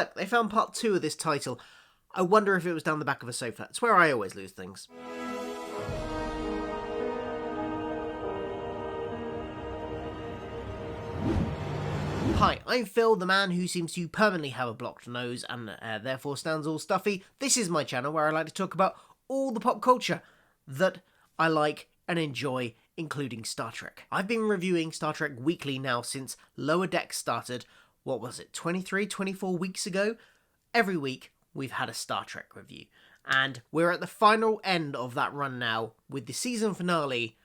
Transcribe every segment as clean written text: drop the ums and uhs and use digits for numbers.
look, they found part 2 of this title. I wonder if it was down the back of a sofa. It's where I always lose things. Hi, I'm Phil, the man who seems to permanently have a blocked nose and therefore stands all stuffy. This is my channel where I like to talk about all the pop culture that I like and enjoy, including Star Trek. I've been reviewing Star Trek weekly now since Lower Decks started, 24 weeks ago? Every week we've had a Star Trek review. And we're at the final end of that run now with the season finale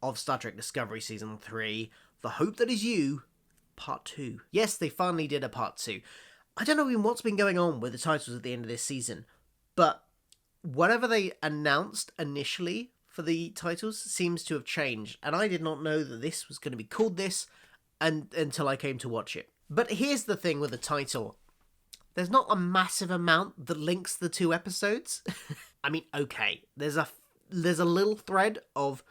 of Star Trek Discovery Season 3, The Hope That Is You, Part 2. Yes, they finally did a Part 2. I don't know even what's been going on with the titles at the end of this season, but whatever they announced initially for the titles seems to have changed, and I did not know that this was going to be called this until I came to watch it. But here's the thing with the title. There's not a massive amount that links the two episodes. I mean, okay, there's a little thread of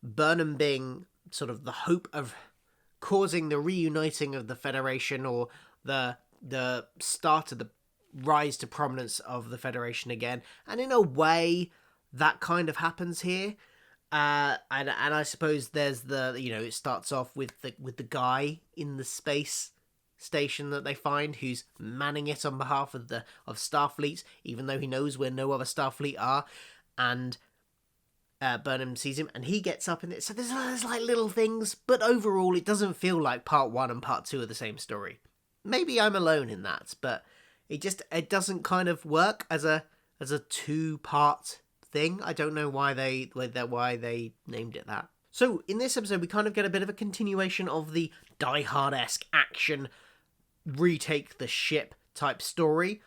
Burnham being sort of the hope of causing the reuniting of the Federation, or the start of the rise to prominence of the Federation again. And in a way, that kind of happens here. And I suppose there's it starts off with the guy in the space station that they find, who's manning it on behalf of Starfleet, even though he knows where no other Starfleet are, and Burnham sees him and he gets up in it. So there's like little things, but overall it doesn't feel like part 1 and part 2 are the same story. Maybe I'm alone in that, but it doesn't kind of work as a 2-part thing. I don't know why they named it that. So in this episode we kind of get a bit of a continuation of the Die Hard-esque action retake the ship type story,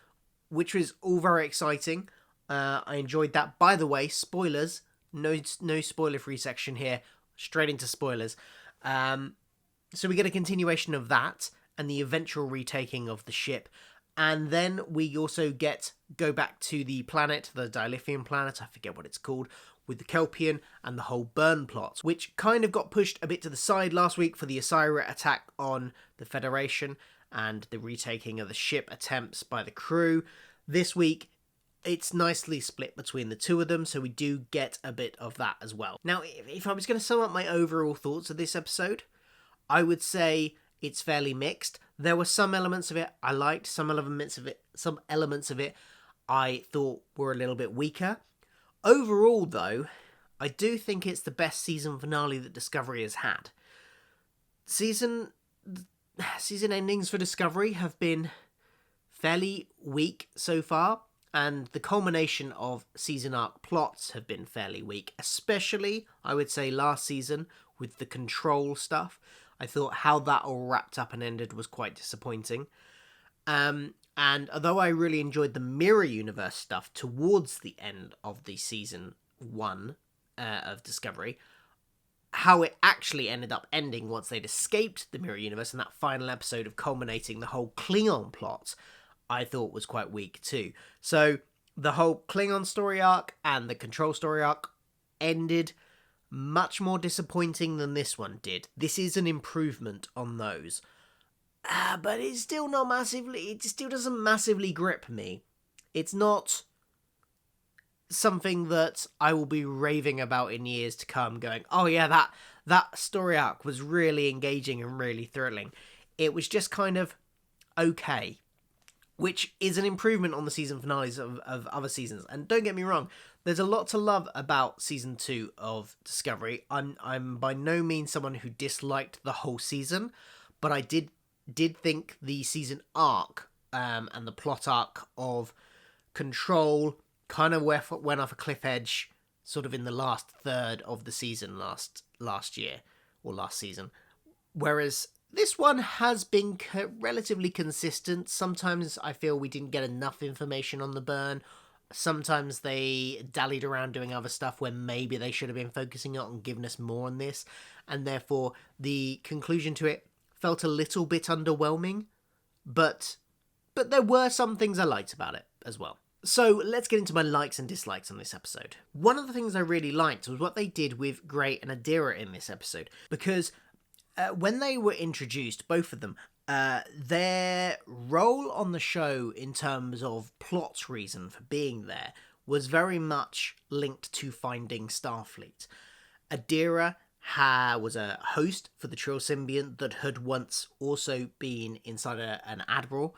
which was all very exciting. I enjoyed that. By the way, spoilers, no spoiler free section here, straight into spoilers. So we get a continuation of that and the eventual retaking of the ship, and then we also go back to the planet, the Dilithium planet, I forget what it's called, with the Kelpian and the whole burn plot, which kind of got pushed a bit to the side last week for the Osira attack on the Federation and the retaking of the ship attempts by the crew. This week, it's nicely split between the two of them, so we do get a bit of that as well. Now, if I was going to sum up my overall thoughts of this episode, I would say it's fairly mixed. There were some elements of it I liked, some elements of it I thought were a little bit weaker. Overall, though, I do think it's the best season finale that Discovery has had. Season endings for Discovery have been fairly weak so far, and the culmination of season arc plots have been fairly weak, especially, I would say, last season with the Control stuff. I thought how that all wrapped up and ended was quite disappointing. And although I really enjoyed the Mirror Universe stuff towards the end of the season 1 of Discovery, how it actually ended up ending once they'd escaped the Mirror Universe and that final episode of culminating the whole Klingon plot, I thought was quite weak too. So the whole Klingon story arc and the Control story arc ended much more disappointing than this one did. This is an improvement on those. But it's still not massively, it still doesn't massively grip me. It's not something that I will be raving about in years to come, going, oh yeah, that story arc was really engaging and really thrilling. It was just kind of okay, which is an improvement on the season finales of other seasons. And don't get me wrong, there's a lot to love about season 2 of Discovery. I'm by no means someone who disliked the whole season, but I did think the season arc and the plot arc of Control kind of went off a cliff edge sort of in the last third of the season last year or last season, whereas this one has been relatively consistent. Sometimes I feel we didn't get enough information on the burn. Sometimes they dallied around doing other stuff where maybe they should have been focusing on giving us more on this, and therefore the conclusion to it felt a little bit underwhelming, but there were some things I liked about it as well. So let's get into my likes and dislikes on this episode. One of the things I really liked was what they did with Gray and Adira in this episode, because when they were introduced, both of them, Their role on the show in terms of plot reason for being there was very much linked to finding Starfleet. Adira was a host for the Trill symbiont that had once also been inside an admiral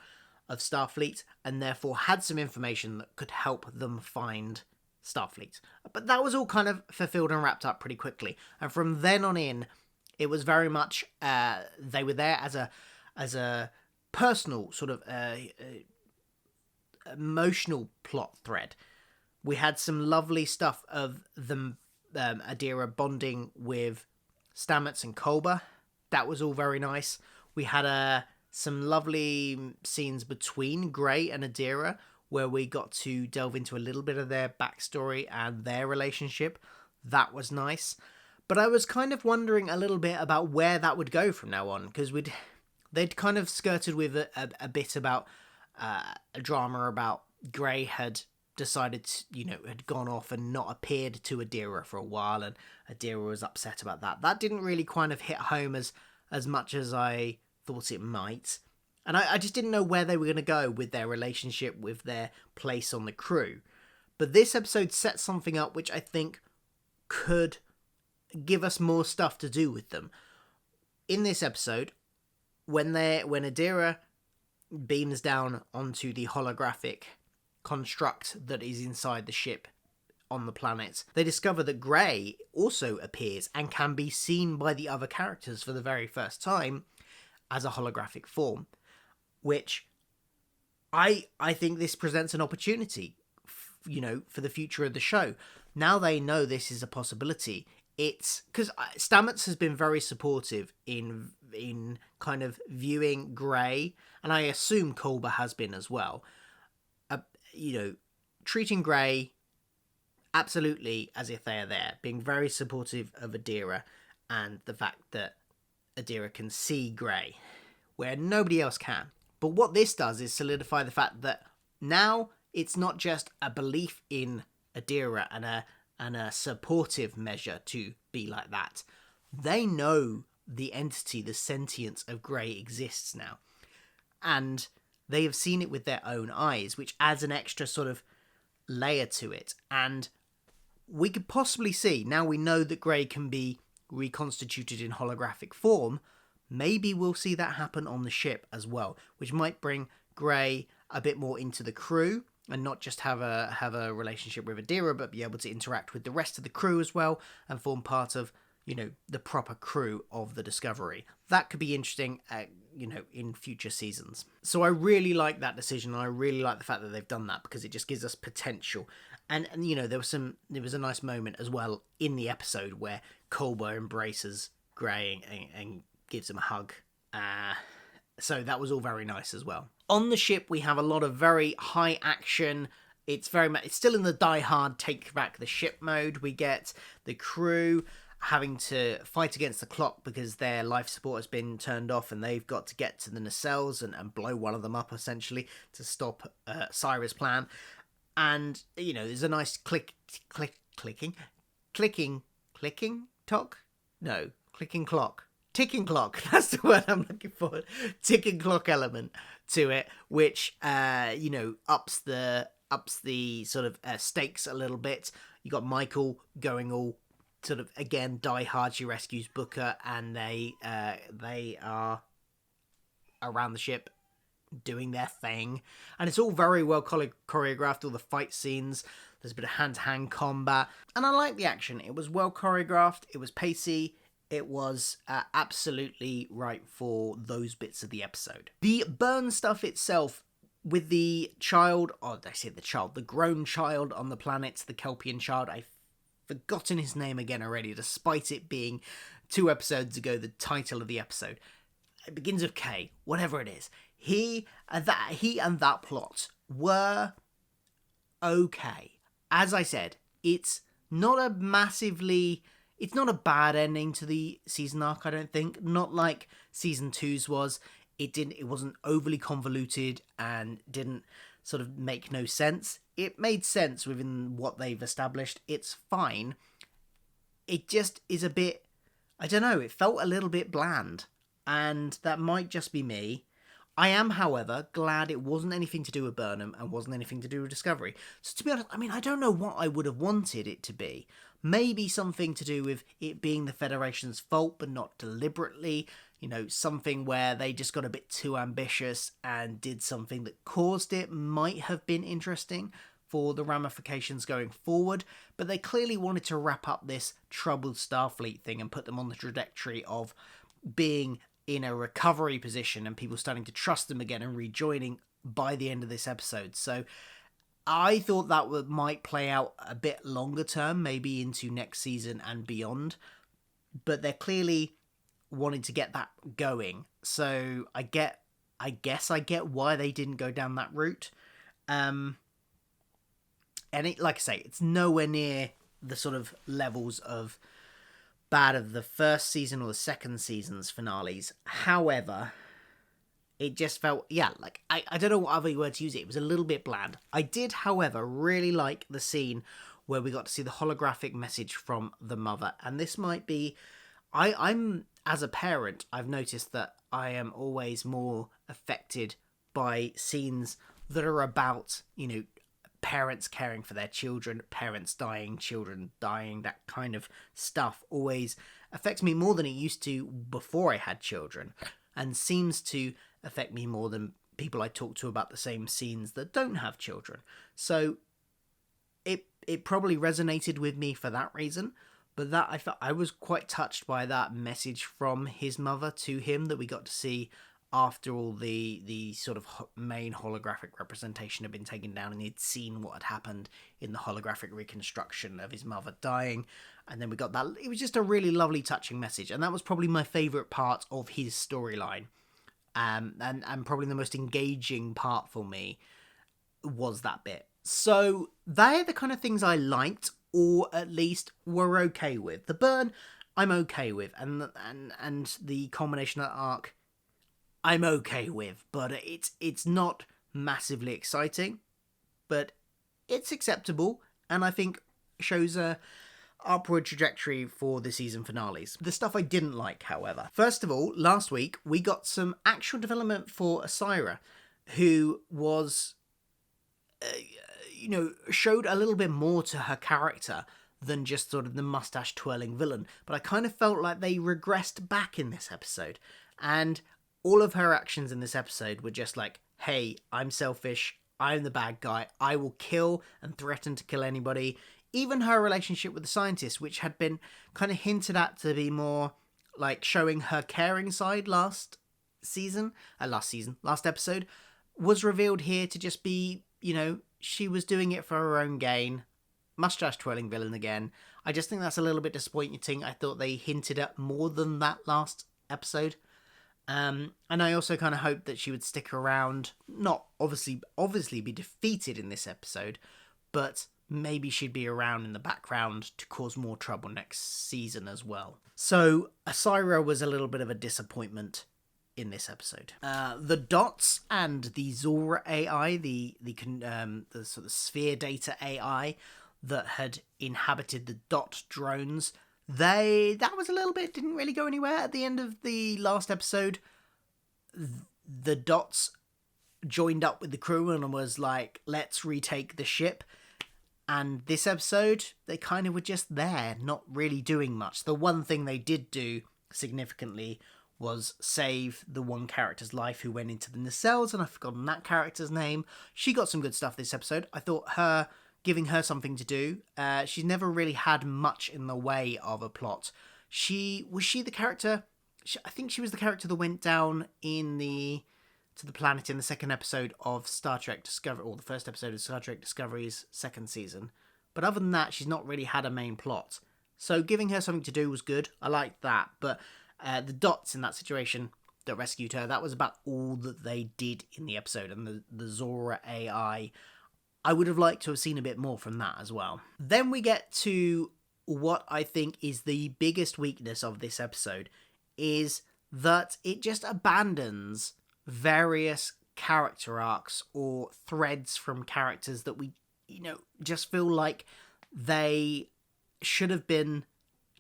of Starfleet, and therefore had some information that could help them find Starfleet. But that was all kind of fulfilled and wrapped up pretty quickly. And from then on in, it was very much they were there as a personal sort of emotional plot thread. We had some lovely stuff of them, Adira bonding with Stamets and Culber. That was all very nice. We had some lovely scenes between Gray and Adira, where we got to delve into a little bit of their backstory and their relationship. That was nice. But I was kind of wondering a little bit about where that would go from now on, because they'd kind of skirted with a bit about a drama about Gray had decided to, had gone off and not appeared to Adira for a while, and Adira was upset about that. That didn't really kind of hit home as much as I thought it might. And I just didn't know where they were going to go with their relationship, with their place on the crew. But this episode set something up which I think could give us more stuff to do with them. In this episode, when Adira beams down onto the holographic construct that is inside the ship on the planet, they discover that Gray also appears and can be seen by the other characters for the very first time as a holographic form, which I think this presents an opportunity, for the future of the show. Now they know this is a possibility. It's because Stamets has been very supportive in kind of viewing Gray, and I assume Culber has been as well. Treating Gray absolutely as if they are there, being very supportive of Adira and the fact that Adira can see Gray where nobody else can. But what this does is solidify the fact that now it's not just a belief in Adira and a supportive measure to be like that. They know the entity, the sentience of Gray exists now. And they have seen it with their own eyes, which adds an extra sort of layer to it. And we could possibly see, now we know that Gray can be reconstituted in holographic form, maybe we'll see that happen on the ship as well, which might bring Gray a bit more into the crew and not just have a relationship with Adira, but be able to interact with the rest of the crew as well and form part of, the proper crew of the Discovery. That could be interesting, in future seasons. So I really like that decision, and I really like the fact that they've done that, because it just gives us potential. And there was a nice moment as well in the episode where Culber embraces Gray and gives him a hug. So that was all very nice as well. On the ship, we have a lot of very high action. It's still in the Die Hard take back the ship mode. We get the crew having to fight against the clock because their life support has been turned off, and they've got to get to the nacelles and blow one of them up, essentially, to stop Cyrus' plan. And, there's a nice clicking clock. Ticking clock, that's the word I'm looking for. Ticking clock element to it, which, ups the sort of stakes a little bit. You got Michael going all sort of, again, Die Hard. She rescues Booker, and they are around the ship doing their thing, and it's all very well choreographed. All the fight scenes, there's a bit of hand-to-hand combat, and I like the action. It was well choreographed, it was pacey, it was absolutely right for those bits of the episode. The burn stuff itself, with the the grown child on the planet, the Kelpian child, I've forgotten his name again already, despite it being 2 episodes ago the title of the episode. It begins with K, whatever it is. He and that plot were okay. As I said, it's not a bad ending to the season arc, I don't think. Not like season 2's was. It wasn't overly convoluted and didn't sort of make no sense. It made sense within what they've established. It's fine. It just is a bit, I don't know, it felt a little bit bland. and that might just be me. I am, however, glad it wasn't anything to do with Burnham and wasn't anything to do with Discovery. So to be honest, I mean, I don't know what I would have wanted it to be. Maybe something to do with it being the Federation's fault, but not deliberately. Something where they just got a bit too ambitious and did something that caused it might have been interesting for the ramifications going forward. But they clearly wanted to wrap up this troubled Starfleet thing and put them on the trajectory of being in a recovery position and people starting to trust them again and rejoining by the end of this episode. So I thought that might play out a bit longer term, maybe into next season and beyond. But they're clearly wanting to get that going. So I guess I get why they didn't go down that route. And it, like I say, it's nowhere near the sort of levels of bad of the first season or the second season's finales. However, it just felt, I don't know what other word to use it. It was a little bit bland. I did, however, really like the scene where we got to see the holographic message from the mother. And this might be, I'm as a parent, I've noticed that I am always more affected by scenes that are about, parents caring for their children, parents dying, children dying, that kind of stuff always affects me more than it used to before I had children, and seems to affect me more than people I talk to about the same scenes that don't have children. So it probably resonated with me for that reason, but that I was quite touched by that message from his mother to him that we got to see after all the sort of main holographic representation had been taken down, and he'd seen what had happened in the holographic reconstruction of his mother dying. And then we got that. It was just a really lovely, touching message, and that was probably my favourite part of his storyline. And probably the most engaging part for me was that bit. So they're the kind of things I liked, or at least were okay with. The burn, I'm okay with, and the culmination of that arc, I'm okay with, but it's not massively exciting, but it's acceptable, and I think shows a upward trajectory for the season finales. The stuff I didn't like, however. First of all, last week we got some actual development for Osira, who was, showed a little bit more to her character than just sort of the mustache twirling villain, but I kind of felt like they regressed back in this episode, and all of her actions in this episode were just like, hey, I'm selfish, I'm the bad guy, I will kill and threaten to kill anybody. Even her relationship with the scientist, which had been kind of hinted at to be more like showing her caring side last episode, was revealed here to just be, she was doing it for her own gain. Mustache twirling villain again. I just think that's a little bit disappointing. I thought they hinted at more than that last episode. And I also kind of hoped that she would stick around, not obviously be defeated in this episode, but maybe she'd be around in the background to cause more trouble next season as well. So Osira was a little bit of a disappointment in this episode. The dots and the Zora AI, the sort of sphere data AI that had inhabited the dot drones, that was a little bit, didn't really go anywhere. At the end of the last episode, the dots joined up with the crew and was like, let's retake the ship. And this episode, they kind of were just there, not really doing much. The one thing they did do significantly was save the one character's life who went into the nacelles, and I've forgotten that character's name. She got some good stuff this episode. I thought giving her something to do. She's never really had much in the way of a plot. Was she the character? I think she was the character that went down to the planet in the second episode of Star Trek Discovery, or the first episode of Star Trek Discovery's second season. But other than that, she's not really had a main plot. So giving her something to do was good. I liked that. But the dots in that situation that rescued her, that was about all that they did in the episode. And the Zora AI, I would have liked to have seen a bit more from that as well. Then we get to what I think is the biggest weakness of this episode, is that it just abandons various character arcs or threads from characters that we, just feel like they should have been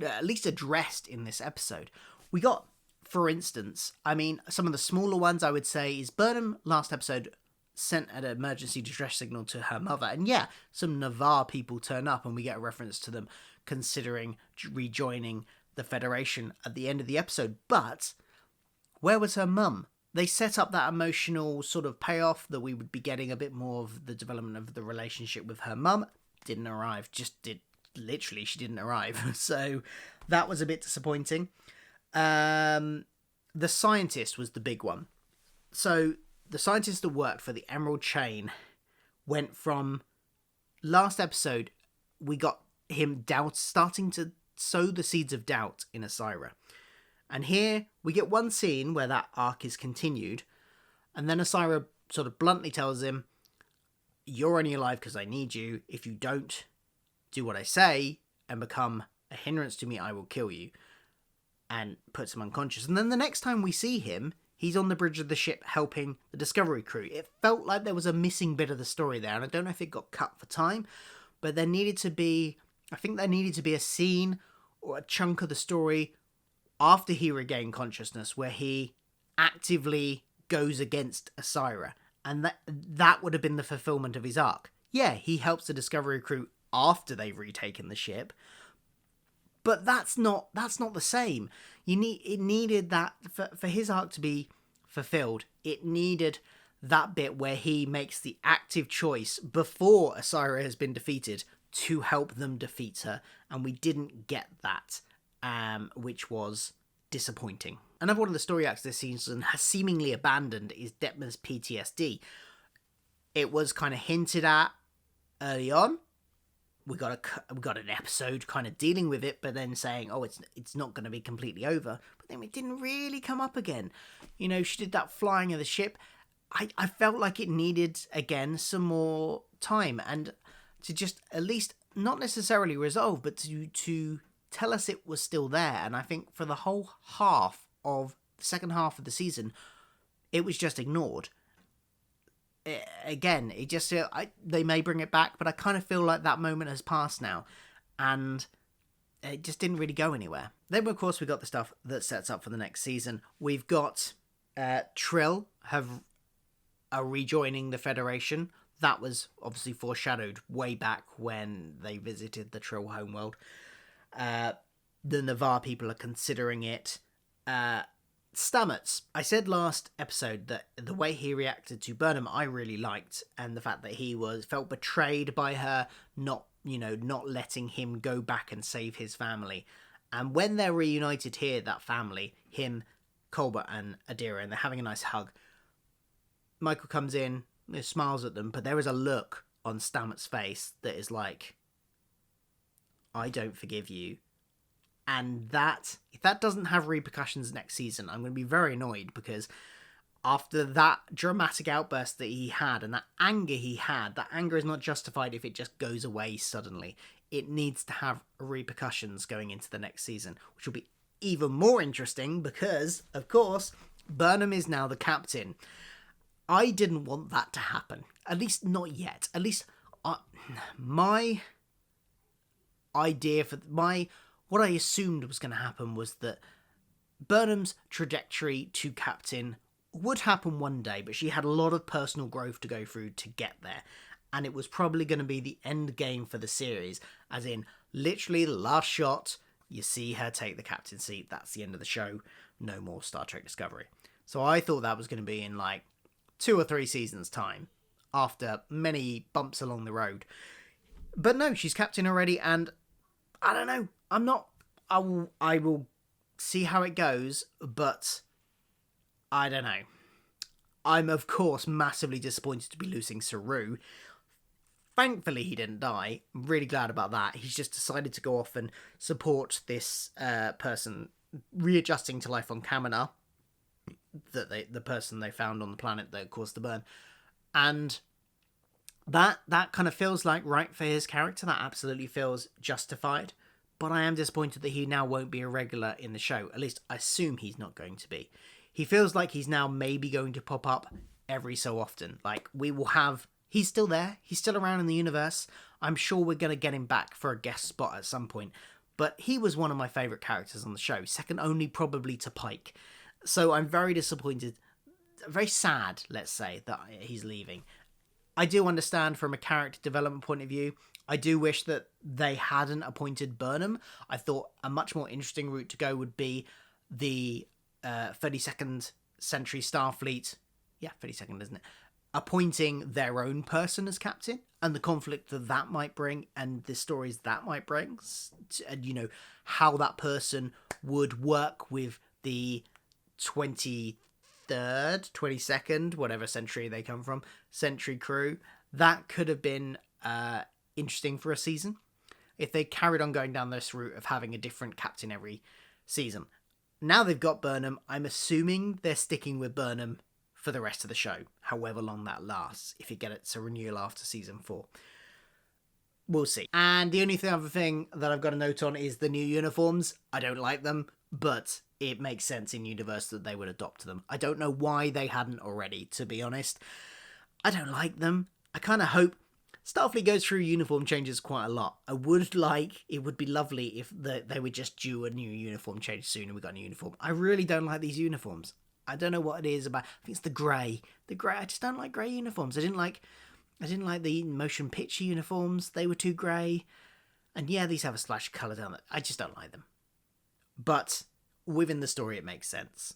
at least addressed in this episode. We got for instance, I mean, some of the smaller ones I would say is Burnham last episode sent an emergency distress signal to her mother, and yeah, some Navarre people turn up and we get a reference to them considering rejoining the Federation at the end of the episode. But where was her mum? They set up that emotional sort of payoff that we would be getting a bit more of the development of the relationship with her mum. Didn't arrive. Literally, she didn't arrive. So that was a bit disappointing. The scientist was the big one. So the scientist that worked for the Emerald Chain went from last episode, we got him starting to sow the seeds of doubt in Osira. And here we get one scene where that arc is continued, and then Osira sort of bluntly tells him, "You're only alive because I need you. If you don't do what I say and become a hindrance to me, I will kill you," and puts him unconscious. And then the next time we see him, he's on the bridge of the ship helping the Discovery crew. It felt like there was a missing bit of the story there, and I don't know if it got cut for time, but there needed to be a scene or a chunk of the story after he regained consciousness where he actively goes against Osira, and that would have been the fulfillment of his arc. Yeah, he helps the Discovery crew after they've retaken the ship, but that's not the same. It needed that for his arc to be fulfilled. It needed that bit where he makes the active choice before Osira has been defeated to help them defeat her, and we didn't get that. Which was disappointing. Another one of the story arcs this season has seemingly abandoned is Detmer's PTSD. It was kind of hinted at early on. We got an episode kind of dealing with it, but then saying, "Oh, it's not going to be completely over." But then it didn't really come up again. You know, she did that flying of the ship. I felt like it needed again some more time, and to just at least not necessarily resolve, but to tell us it was still there. And I think for the whole the second half of the season, it was just ignored. They may bring it back, but I kind of feel like that moment has passed now, and it just didn't really go anywhere. Then, of course, we got the stuff that sets up for the next season. We've got Trill are rejoining the Federation. That was obviously foreshadowed way back when they visited the Trill homeworld. The Navarre people are considering it. Stamets. I said last episode that the way he reacted to Burnham I really liked, and the fact that he felt betrayed by her not letting him go back and save his family. And when they're reunited here, that family, him, Colbert and Adira, and they're having a nice hug, Michael comes in, smiles at them, but there is a look on Stamets' face that is like, "I don't forgive you." And if that doesn't have repercussions next season, I'm going to be very annoyed, because after that dramatic outburst that he had and that anger that anger is not justified if it just goes away suddenly. It needs to have repercussions going into the next season, which will be even more interesting because, of course, Burnham is now the captain. I didn't want that to happen. At least not yet. At least my idea what I assumed was going to happen was that Burnham's trajectory to captain would happen one day, but she had a lot of personal growth to go through to get there. And it was probably going to be the end game for the series, as in literally the last shot, you see her take the captain seat. That's the end of the show. No more Star Trek Discovery. So I thought that was going to be in like 2 or 3 seasons' time, after many bumps along the road. But no, she's captain already, and I don't know. I will see how it goes, but I don't know. I'm, of course, massively disappointed to be losing Saroo. Thankfully, he didn't die. I'm really glad about that. He's just decided to go off and support this person readjusting to life on Kamina, the person they found on the planet that caused the burn. And that kind of feels like right for his character. That absolutely feels justified. But I am disappointed that he now won't be a regular in the show. At least I assume he's not going to be. He feels like he's now maybe going to pop up every so often. Like, he's still there. He's still around in the universe. I'm sure we're going to get him back for a guest spot at some point. But he was one of my favourite characters on the show. Second only probably to Pike. So I'm very disappointed, very sad, let's say, that he's leaving. I do understand from a character development point of view. I do wish that they hadn't appointed Burnham. I thought a much more interesting route to go would be the 32nd Century Starfleet. Yeah, 32nd, isn't it? Appointing their own person as captain, and the conflict that might bring, and the stories that might bring, and how that person would work with the 23rd, 22nd, whatever century they come from, century crew. That could have been interesting for a season if they carried on going down this route of having a different captain every season. Now they've got Burnham. I'm assuming they're sticking with Burnham for the rest of the show, however long that lasts, if you get it to renewal after season 4. We'll see. And the only other thing that I've got a note on is the new uniforms. I don't like them, but it makes sense in universe that they would adopt them. I don't know why they hadn't already, to be honest. I don't like them. I kind of hope Starfleet goes through uniform changes quite a lot. It would be lovely if they would just do a new uniform change soon and we got a new uniform. I really don't like these uniforms. I don't know what it is about. I think it's the grey. I just don't like grey uniforms. I didn't like the motion picture uniforms. They were too grey. And yeah, these have a splash of colour down it. I just don't like them. But within the story, it makes sense.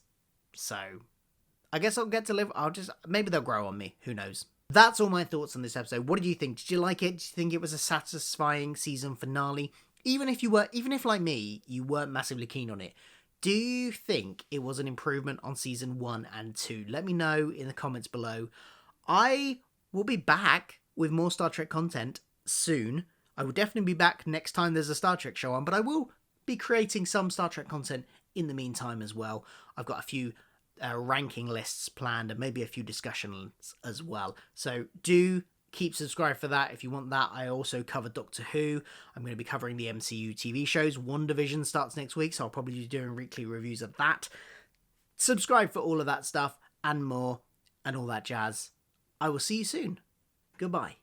So I guess I'll get to live. Maybe they'll grow on me. Who knows? That's all my thoughts on this episode. What did you think? Did you like it? Did you think it was a satisfying season finale? Even if like me, you weren't massively keen on it, do you think it was an improvement on season 1 and 2? Let me know in the comments below. I will be back with more Star Trek content soon. I will definitely be back next time there's a Star Trek show on, but I will be creating some Star Trek content in the meantime as well. I've got a few ranking lists planned and maybe a few discussions as well. So do keep subscribed for that if you want that. I also cover Doctor Who. I'm going to be covering the MCU TV shows. WandaVision starts next week, so I'll probably be doing weekly reviews of that. Subscribe for all of that stuff and more and all that jazz. I will see you soon. Goodbye.